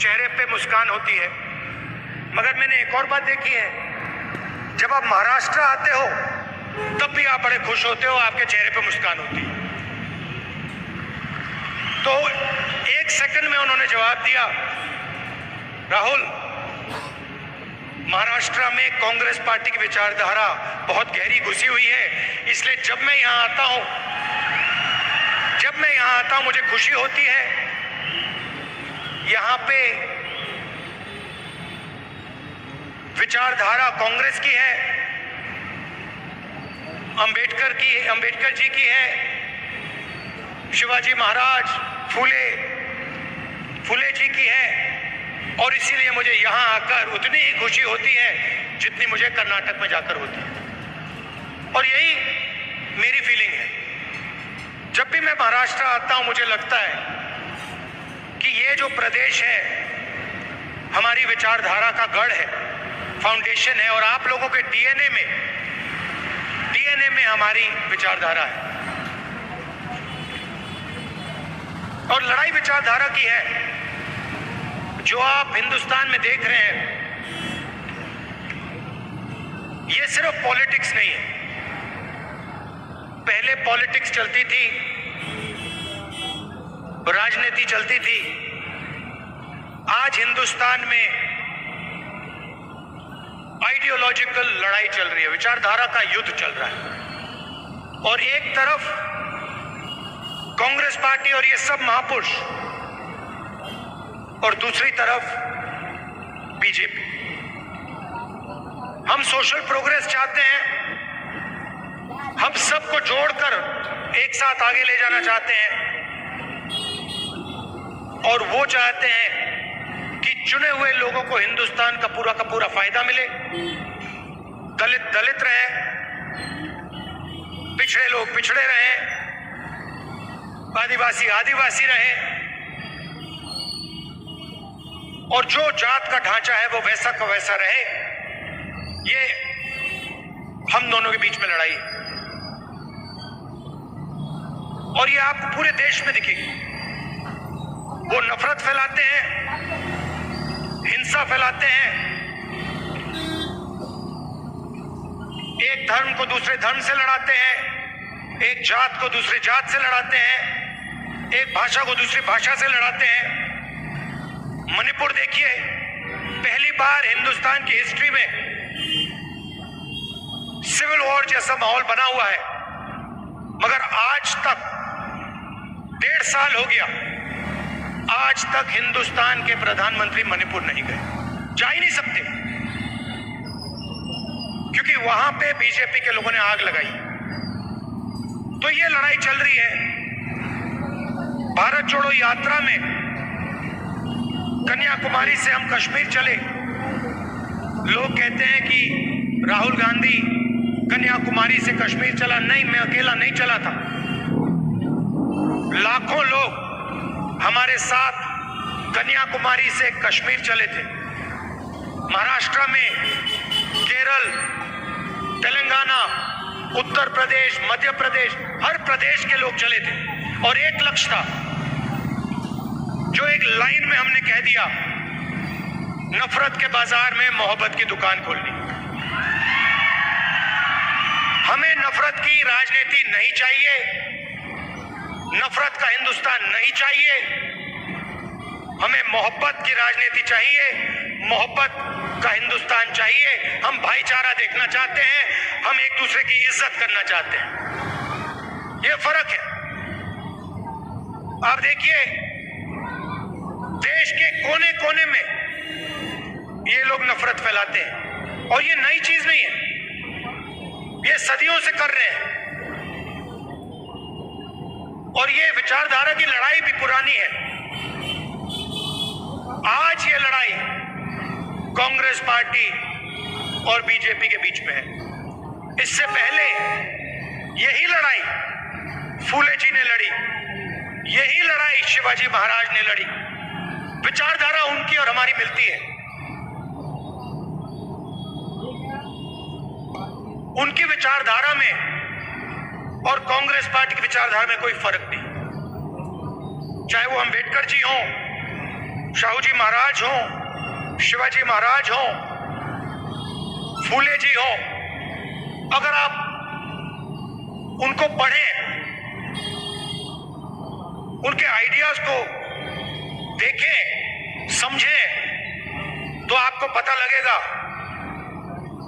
चेहरे पे मुस्कान होती है, मगर मैंने एक और बात देखी है, जब आप महाराष्ट्र आते हो तब भी आप बड़े खुश होते हो, आपके चेहरे पे मुस्कान होती है। तो एक सेकंड में उन्होंने जवाब दिया, राहुल, महाराष्ट्र में कांग्रेस पार्टी की विचारधारा बहुत गहरी घुसी हुई है, इसलिए जब मैं यहां आता हूं मुझे खुशी होती है। यहां पे विचारधारा कांग्रेस की है, अंबेडकर जी की है, शिवाजी महाराज, फूले जी की है, और इसीलिए मुझे यहां आकर उतनी ही खुशी होती है जितनी मुझे कर्नाटक में जाकर होती है। और यही मेरी फीलिंग है। जब भी मैं महाराष्ट्र आता हूं मुझे लगता है कि ये जो प्रदेश है हमारी विचारधारा का गढ़ है, फाउंडेशन है, और आप लोगों के डीएनए में हमारी विचारधारा है। और लड़ाई विचारधारा की है। जो आप हिंदुस्तान में देख रहे हैं ये सिर्फ पॉलिटिक्स नहीं है। पहले पॉलिटिक्स चलती थी, राजनीति चलती थी, आज हिंदुस्तान में आइडियोलॉजिकल लड़ाई चल रही है, विचारधारा का युद्ध चल रहा है। और एक तरफ कांग्रेस पार्टी और ये सब महापुरुष, और दूसरी तरफ बीजेपी। हम सोशल प्रोग्रेस चाहते हैं, हम सबको जोड़कर एक साथ आगे ले जाना चाहते हैं, और वो चाहते हैं कि चुने हुए लोगों को हिंदुस्तान का पूरा फायदा मिले, दलित दलित रहे, पिछड़े लोग पिछड़े रहे, आदिवासी आदिवासी रहे, और जो जात का ढांचा है वो वैसा का वैसा रहे। ये हम दोनों के बीच में लड़ाई है, और ये आपको पूरे देश में दिखेगी। वो नफरत फैलाते हैं, हिंसा फैलाते हैं, एक धर्म को दूसरे धर्म से लड़ाते हैं, एक जात को दूसरी जात से लड़ाते हैं, एक भाषा को दूसरी भाषा से लड़ाते हैं। मणिपुर देखिए, पहली बार हिंदुस्तान की हिस्ट्री में सिविल वॉर जैसा माहौल बना हुआ है, मगर आज तक 1.5 साल हो गया, आज तक हिंदुस्तान के प्रधानमंत्री मणिपुर नहीं गए, जा ही नहीं सकते, क्योंकि वहां पे बीजेपी के लोगों ने आग लगाई। तो ये लड़ाई चल रही है। भारत जोड़ो यात्रा में कन्याकुमारी से हम कश्मीर चले। लोग कहते हैं कि राहुल गांधी कन्याकुमारी से कश्मीर चला। नहीं, मैं अकेला नहीं चला था, लाखों लोग हमारे साथ कन्याकुमारी से कश्मीर चले थे। महाराष्ट्र में, केरल, तेलंगाना, उत्तर प्रदेश, मध्य प्रदेश, हर प्रदेश के लोग चले थे, और एक लक्ष्य था, जो एक लाइन में हमने कह दिया, नफरत के बाजार में मोहब्बत की दुकान खोलनी। हमें नफरत की राजनीति नहीं चाहिए, नफरत का हिंदुस्तान नहीं चाहिए, हमें मोहब्बत की राजनीति चाहिए, मोहब्बत का हिंदुस्तान चाहिए। हम भाईचारा देखना चाहते हैं, हम एक दूसरे की इज्जत करना चाहते हैं। यह फर्क है। आप देखिए, देश के कोने कोने में ये लोग नफरत फैलाते हैं, और ये नई चीज नहीं है, ये सदियों से कर रहे हैं। और ये विचारधारा की लड़ाई भी पुरानी है। आज ये लड़ाई कांग्रेस पार्टी और बीजेपी के बीच में है। इससे पहले यही लड़ाई फूले जी ने लड़ी, यही लड़ाई शिवाजी महाराज ने लड़ी। विचारधारा उनकी और हमारी मिलती है। उनकी विचारधारा में और कांग्रेस पार्टी की विचारधारा में कोई फर्क नहीं, चाहे वो अंबेडकर जी हों, शाहू जी महाराज हों, शिवाजी महाराज हों, फूले जी हों, अगर आप उनको पढ़ें, उनके आइडियाज को देखें, समझें, तो आपको पता लगेगा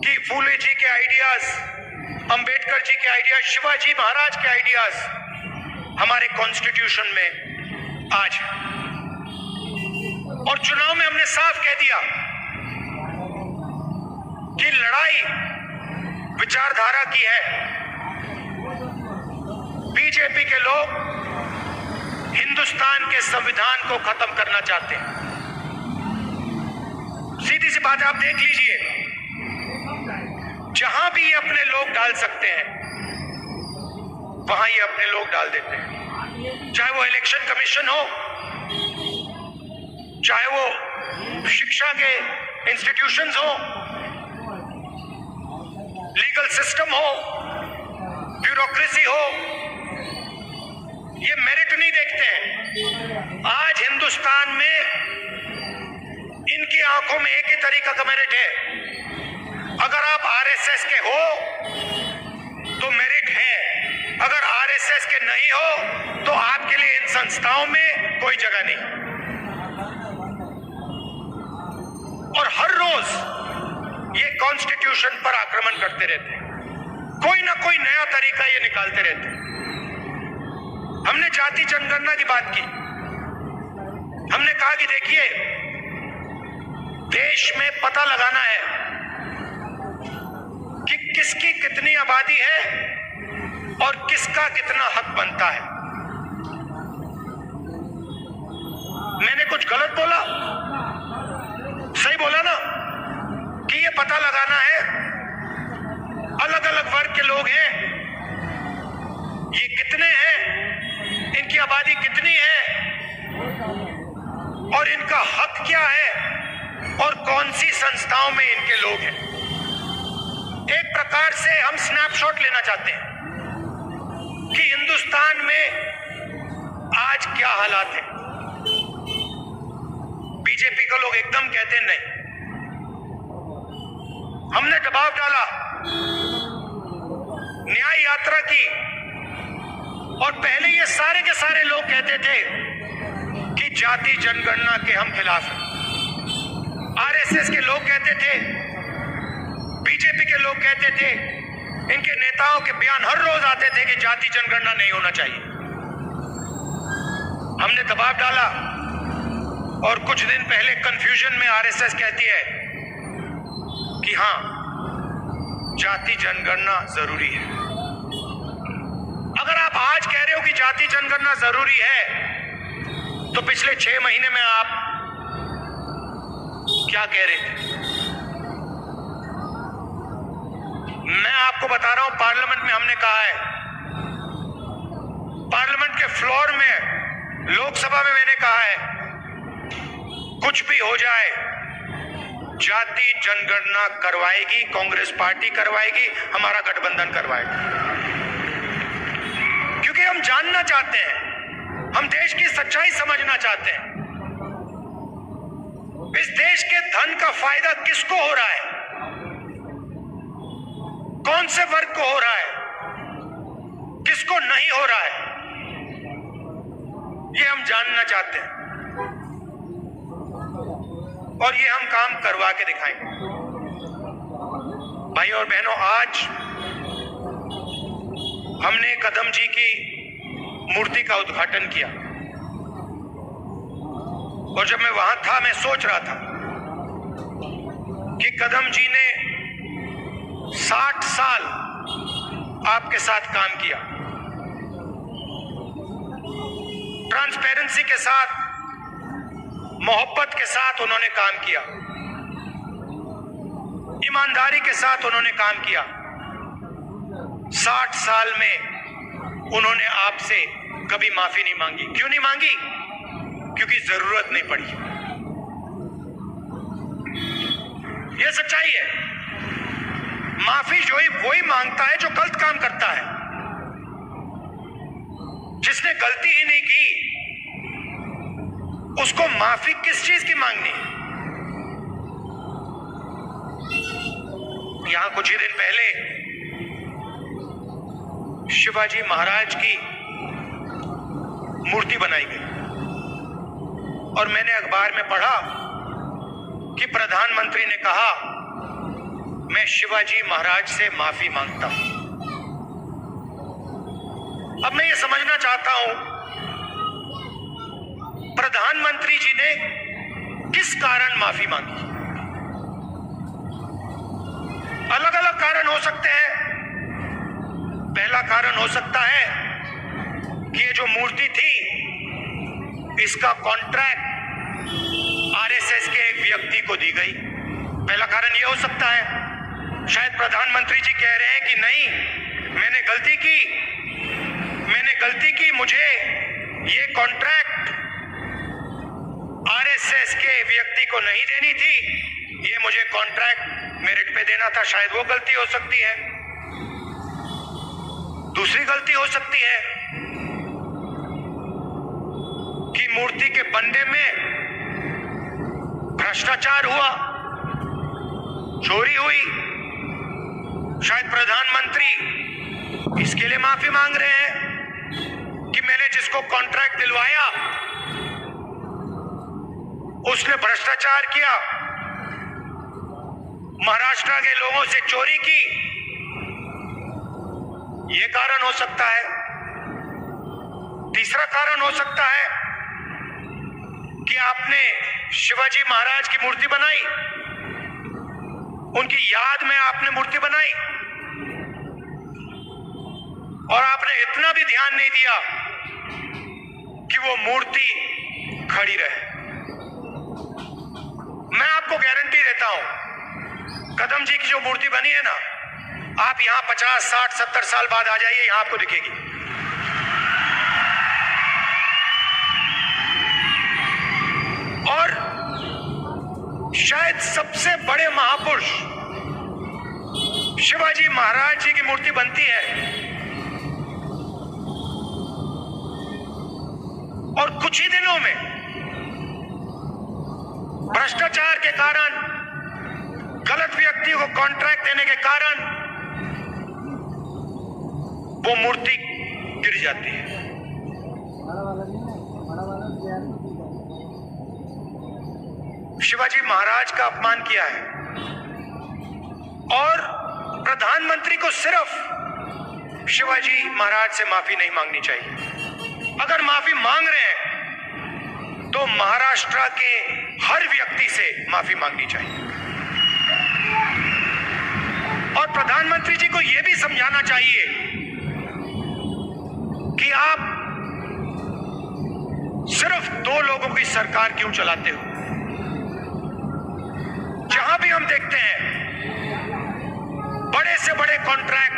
कि फूले जी के आइडियाज, अंबेडकर जी के आइडियाज, शिवाजी महाराज के आइडियाज हमारे कॉन्स्टिट्यूशन में आज है। और चुनाव में हमने साफ कह दिया कि लड़ाई विचारधारा की है। बीजेपी के लोग हिंदुस्तान के संविधान को खत्म करना चाहते हैं। सीधी सी बात आप देख लीजिए, जहां भी ये अपने लोग डाल सकते हैं वहां ये अपने लोग डाल देते हैं, चाहे वो इलेक्शन कमीशन हो, चाहे वो शिक्षा के इंस्टीट्यूशंस हो, लीगल सिस्टम हो, ब्यूरोक्रेसी हो, ये मेरिट नहीं देखते हैं। आज हिंदुस्तान में इनकी आंखों में एक ही तरीका का मेरिट है, अगर आप आरएसएस के हो तो मेरिट है, अगर आरएसएस के नहीं हो तो आपके लिए इन संस्थाओं में कोई जगह नहीं। और हर रोज ये कॉन्स्टिट्यूशन पर आक्रमण करते रहते हैं, कोई ना कोई नया तरीका ये निकालते रहते हैं। हमने जाति जनगणना की बात की, हमने कहा कि देखिए, देश में पता लगाना है कि किसकी कितनी आबादी है और किसका कितना हक बनता है। मैंने कुछ गलत बोला? सही बोला ना? कि ये पता लगाना है, अलग अलग वर्ग के लोग हैं, ये कितने हैं, इनकी आबादी कितनी है और इनका हक क्या है और कौन सी संस्थाओं में इनके लोग हैं। एक प्रकार से हम स्नैपशॉट लेना चाहते हैं कि हिंदुस्तान में आज क्या हालात है। बीजेपी को लोग एकदम कहते हैं नहीं, हमने दबाव डाला, न्याय यात्रा की, और पहले ये सारे के सारे लोग कहते थे कि जाति जनगणना के हम खिलाफ हैं। आरएसएस के लोग कहते थे, बीजेपी के लोग कहते थे, इनके नेताओं के बयान हर रोज आते थे कि जाति जनगणना नहीं होना चाहिए। हमने दबाव डाला और कुछ दिन पहले कंफ्यूजन में आरएसएस कहती है कि हां, जाति जनगणना जरूरी है। अगर आप आज कह रहे हो कि जाति जनगणना जरूरी है, तो पिछले 6 महीने में आप क्या कह रहे थे? मैं आपको बता रहा हूं, पार्लियामेंट में हमने कहा है, पार्लियामेंट के फ्लोर में, लोकसभा में मैंने कहा है, कुछ भी हो जाए, जाति जनगणना करवाएगी कांग्रेस पार्टी, करवाएगी, हमारा गठबंधन करवाएगा। क्योंकि हम जानना चाहते हैं, हम देश की सच्चाई समझना चाहते हैं, इस देश के धन का फायदा किसको हो रहा है, कौन से वर्ग को हो रहा है, किसको नहीं हो रहा है, ये हम जानना चाहते हैं और ये हम काम करवा के दिखाएंगे। भाई और बहनों, आज हमने कदम जी की मूर्ति का उद्घाटन किया और जब मैं वहां था, मैं सोच रहा था कि कदम जी ने 60 साल आपके साथ काम किया, ट्रांसपेरेंसी के साथ, मोहब्बत के साथ उन्होंने काम किया, ईमानदारी के साथ उन्होंने काम किया। 60 साल में उन्होंने आपसे कभी माफी नहीं मांगी। क्यों नहीं मांगी? क्योंकि जरूरत नहीं पड़ी। यह सच्चाई है। माफी जो ही वही मांगता है जो गलत काम करता है। जिसने गलती ही नहीं की उसको माफी किस चीज की मांगनी? यहां कुछ ही दिन पहले शिवाजी महाराज की मूर्ति बनाई गई और मैंने अखबार में पढ़ा कि प्रधानमंत्री ने कहा मैं शिवाजी महाराज से माफी मांगता हूं। अब मैं ये समझना चाहता हूं प्रधानमंत्री जी ने किस कारण माफी मांगी? अलग अलग कारण हो सकते हैं। पहला कारण हो सकता है कि ये जो मूर्ति थी इसका कॉन्ट्रैक्ट आरएसएस के एक व्यक्ति को दी गई। पहला कारण यह हो सकता है। शायद प्रधानमंत्री जी कह रहे हैं कि नहीं, मैंने गलती की, मुझे ये कॉन्ट्रैक्ट आरएसएस के व्यक्ति को नहीं देनी थी, ये मुझे कॉन्ट्रैक्ट मेरिट पे देना था। शायद वो गलती हो सकती है। दूसरी गलती हो सकती है कि मूर्ति के बनने में भ्रष्टाचार हुआ, चोरी हुई। शायद प्रधानमंत्री इसके लिए माफी मांग रहे हैं कि मैंने जिसको कॉन्ट्रैक्ट दिलवाया उसने भ्रष्टाचार किया, महाराष्ट्र के लोगों से चोरी की। यह कारण हो सकता है। तीसरा कारण हो सकता है कि आपने शिवाजी महाराज की मूर्ति बनाई, उनकी याद में आपने मूर्ति बनाई और आपने इतना भी ध्यान नहीं दिया कि वो मूर्ति खड़ी रहे। मैं आपको गारंटी देता हूं, कदम जी की जो मूर्ति बनी है ना, आप यहां 50, 60, 70 साल बाद आ जाइए, यहां आपको दिखेगी। और शायद सबसे बड़े महापुरुष शिवाजी महाराज जी की मूर्ति बनती है और कुछ ही दिनों में भ्रष्टाचार के कारण, गलत व्यक्ति को कॉन्ट्रैक्ट देने के कारण वो मूर्ति गिर जाती है। शिवाजी महाराज का अपमान किया है और प्रधानमंत्री को सिर्फ शिवाजी महाराज से माफी नहीं मांगनी चाहिए। अगर माफी मांग रहे हैं तो महाराष्ट्र के हर व्यक्ति से माफी मांगनी चाहिए और प्रधानमंत्री जी को यह भी समझाना चाहिए कि आप सिर्फ 2 लोगों की सरकार क्यों चलाते हो? जहां भी हम देखते हैं बड़े से बड़े कॉन्ट्रैक्ट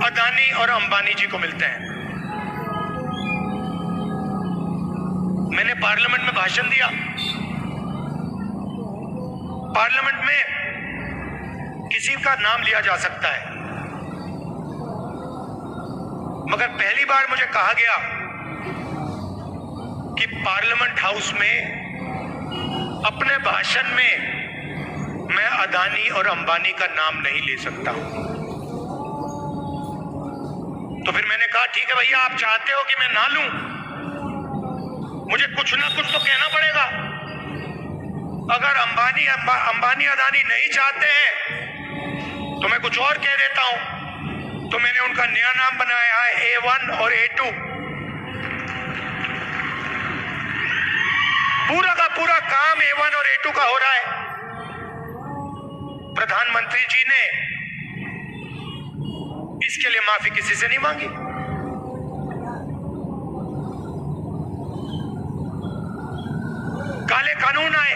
अदानी और अंबानी जी को मिलते हैं। मैंने पार्लियामेंट में भाषण दिया। पार्लियामेंट में किसी का नाम लिया जा सकता है, मगर पहली बार मुझे कहा गया कि पार्लियामेंट हाउस में अपने भाषण में मैं अदानी और अंबानी का नाम नहीं ले सकता हूं। तो फिर मैंने कहा ठीक है भैया, आप चाहते हो कि मैं ना लूं, मुझे कुछ ना कुछ तो कहना पड़ेगा। अगर अंबानी अदानी नहीं चाहते हैं तो मैं कुछ और कह देता हूं। तो मैंने उनका नया नाम बनाया है A1 और A2। पूरा का पूरा काम A1 और A2 का हो रहा है। प्रधानमंत्री जी ने इसके लिए माफी किसी से नहीं मांगी। काले कानून आए,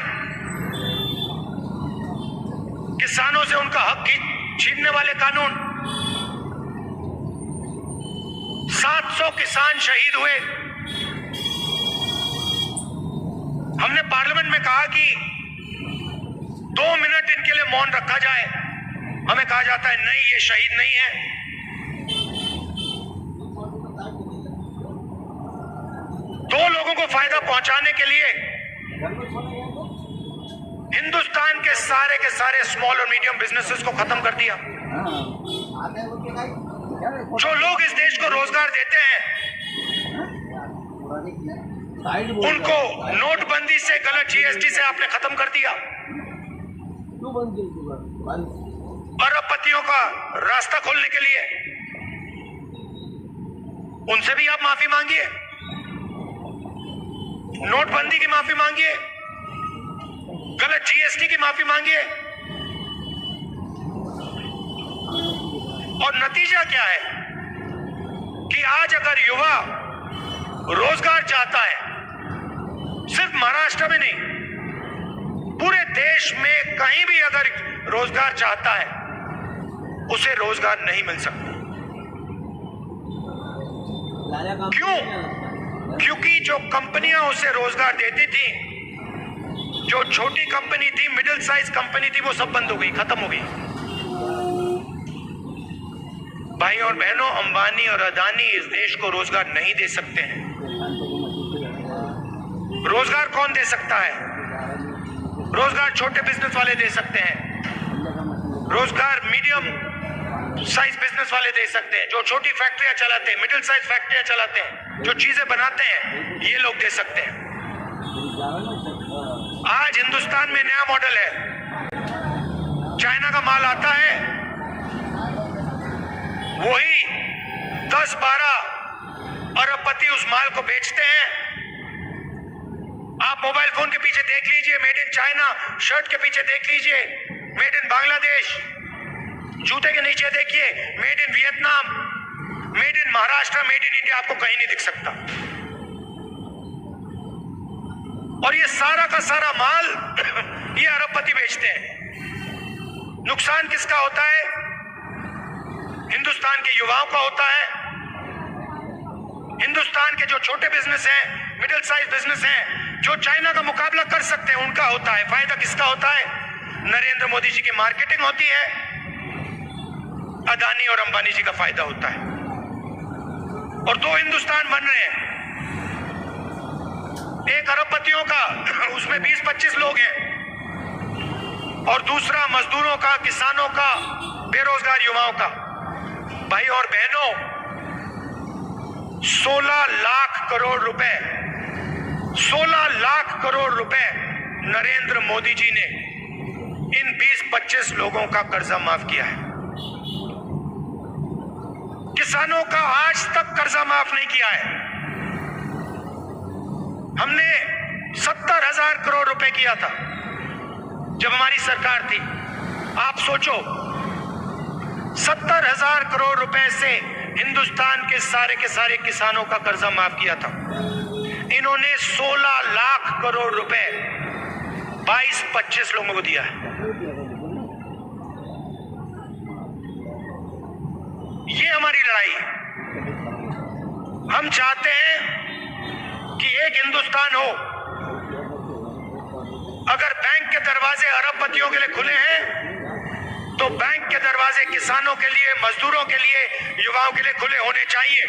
किसानों से उनका हक छीनने वाले कानून। 700 किसान शहीद हुए। हमने पार्लियामेंट में कहा कि 2 मिनट इनके लिए मौन रखा जाए। हमें कहा जाता है नहीं, ये शहीद नहीं है। दो लोगों को फायदा पहुंचाने के लिए हिंदुस्तान के सारे स्मॉल और मीडियम बिजनेसेस को खत्म कर दिया। जो लोग इस देश को रोजगार देते हैं उनको नोटबंदी से, गलत जीएसटी से आपने खत्म कर दिया। अरबपतियों का रास्ता खोलने के लिए उनसे भी आप माफी मांगिए, नोटबंदी की माफी मांगिए, गलत जीएसटी की माफी मांगिए। और नतीजा क्या है कि आज अगर युवा रोजगार चाहता है, सिर्फ महाराष्ट्र में नहीं, पूरे देश में कहीं भी अगर रोजगार चाहता है, उसे रोजगार नहीं मिल सकता। क्यों? क्योंकि जो कंपनियां उसे रोजगार देती थी, जो छोटी कंपनी थी, मिडिल साइज कंपनी थी, वो सब बंद हो गई, खत्म हो गई। भाई और बहनों, अंबानी और अदानी इस देश को रोजगार नहीं दे सकते हैं। रोजगार कौन दे सकता है? रोजगार छोटे बिजनेस वाले दे सकते हैं, रोजगार मीडियम साइज बिजनेस वाले दे सकते हैं, जो छोटी फैक्ट्रियां चलाते हैं, मिडिल साइज फैक्ट्रियां चलाते हैं, जो चीजें बनाते हैं, ये लोग दे सकते हैं। आज हिंदुस्तान में नया मॉडल है, चाइना का माल आता है, वही 10-12 अरबपति उस माल को बेचते हैं। आप मोबाइल फोन के पीछे देख लीजिए मेड इन चाइना, शर्ट के पीछे देख लीजिए मेड इन बांग्लादेश, जूते के नीचे देखिए made in Vietnam, made in Maharashtra, made in India, आपको कहीं नहीं दिख सकता। और ये सारा का सारा माल ये अरबपति बेचते हैं। नुकसान किसका होता है? हिंदुस्तान के युवाओं का होता है। हिंदुस्तान के जो छोटे बिजनेस हैं, मिडिल साइज बिजनेस हैं, जो चाइना का मुकाबला कर सकते हैं, उनका होता है। फायदा किसका होता है? नरेंद्र मोदी जी की मार्केटिंग होती है, अदानी और अंबानी जी का फायदा होता है। और दो हिंदुस्तान बन रहे हैं, एक अरबपतियों का, उसमें 20-25 लोग हैं, और दूसरा मजदूरों का, किसानों का, बेरोजगार युवाओं का। भाई और बहनों, 16 लाख करोड़ रुपए, 16 लाख करोड़ रुपए नरेंद्र मोदी जी ने इन 20-25 लोगों का कर्जा माफ किया है। किसानों का आज तक कर्जा माफ नहीं किया है। हमने 70,000 करोड़ रुपए किया था जब हमारी सरकार थी। आप सोचो, 70,000 करोड़ रुपए से हिंदुस्तान के सारे किसानों का कर्जा माफ किया था। इन्होंने 16 लाख करोड़ रुपए 22-25 लोगों को दिया है। ये हमारी लड़ाई है। हम चाहते हैं कि एक हिंदुस्तान हो। अगर बैंक के दरवाजे अरबपतियों के लिए खुले हैं, तो बैंक के दरवाजे किसानों के लिए, मजदूरों के लिए, युवाओं के लिए खुले होने चाहिए।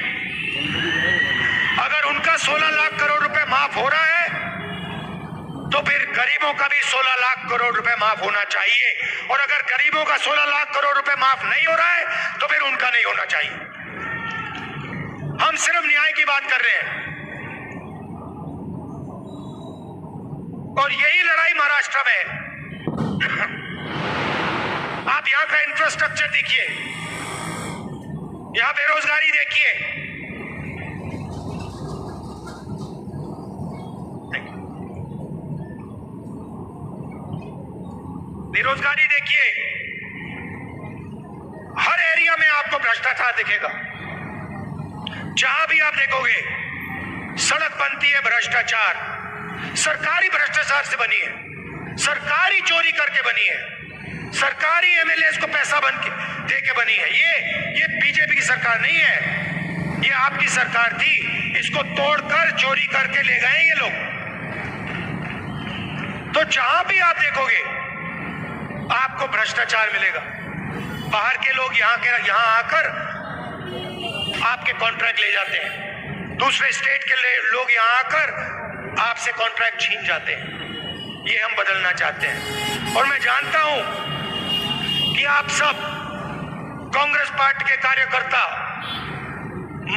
अगर उनका 16 लाख करोड़ रुपए माफ हो रहा है, तो फिर गरीबों का भी 16 लाख करोड़ रुपए माफ होना चाहिए। और अगर गरीबों का 16 लाख करोड़ रुपए माफ नहीं हो रहा है, तो फिर उनका नहीं होना चाहिए। हम सिर्फ न्याय की बात कर रहे हैं। और यही लड़ाई महाराष्ट्र में है। आप यहां का इंफ्रास्ट्रक्चर देखिए, यहां बेरोजगारी देखिए, बेरोजगारी देखिए, हर एरिया में आपको भ्रष्टाचार दिखेगा। जहां भी आप देखोगे सड़क बनती है भ्रष्टाचार, सरकारी भ्रष्टाचार से बनी है, सरकारी चोरी करके बनी है, सरकारी एमएलएस को पैसा बन के दे के बनी है। ये बीजेपी की सरकार नहीं है, ये आपकी सरकार थी। इसको तोड़कर चोरी करके ले गए ये लोग। तो जहां भी आप देखोगे आपको भ्रष्टाचार मिलेगा। बाहर के लोग यहां आकर आपके कॉन्ट्रैक्ट ले जाते हैं। दूसरे स्टेट के लोग यहाँ आकर आपसे कॉन्ट्रैक्ट छीन जाते हैं। ये हम बदलना चाहते हैं। और मैं जानता हूं कि आप सब कांग्रेस पार्टी के कार्यकर्ता,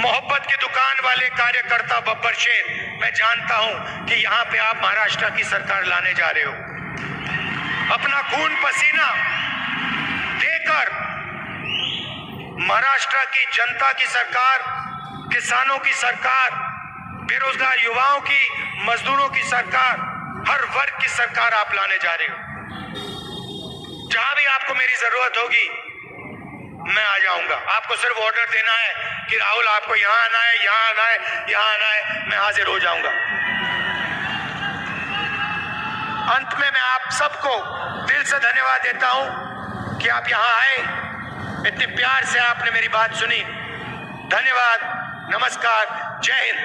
मोहब्बत की दुकान वाले कार्यकर्ता बब्बर शेर, मैं जानता हूं कि यहां पे आप महाराष्ट्र की सरकार लाने जा रहे हो। अपना खून पसीना देकर महाराष्ट्र की जनता की सरकार, किसानों की सरकार, बेरोजगार युवाओं की, मजदूरों की सरकार, हर वर्ग की सरकार आप लाने जा रहे हो। जहां भी आपको मेरी जरूरत होगी मैं आ जाऊंगा। आपको सिर्फ ऑर्डर देना है कि राहुल आपको यहां आना है, यहां आना है, यहां आना है, मैं हाजिर हो जाऊंगा। अंत में मैं आप सबको दिल से धन्यवाद देता हूं कि आप यहां आए, इतने प्यार से आपने मेरी बात सुनी। धन्यवाद, नमस्कार, जय हिंद।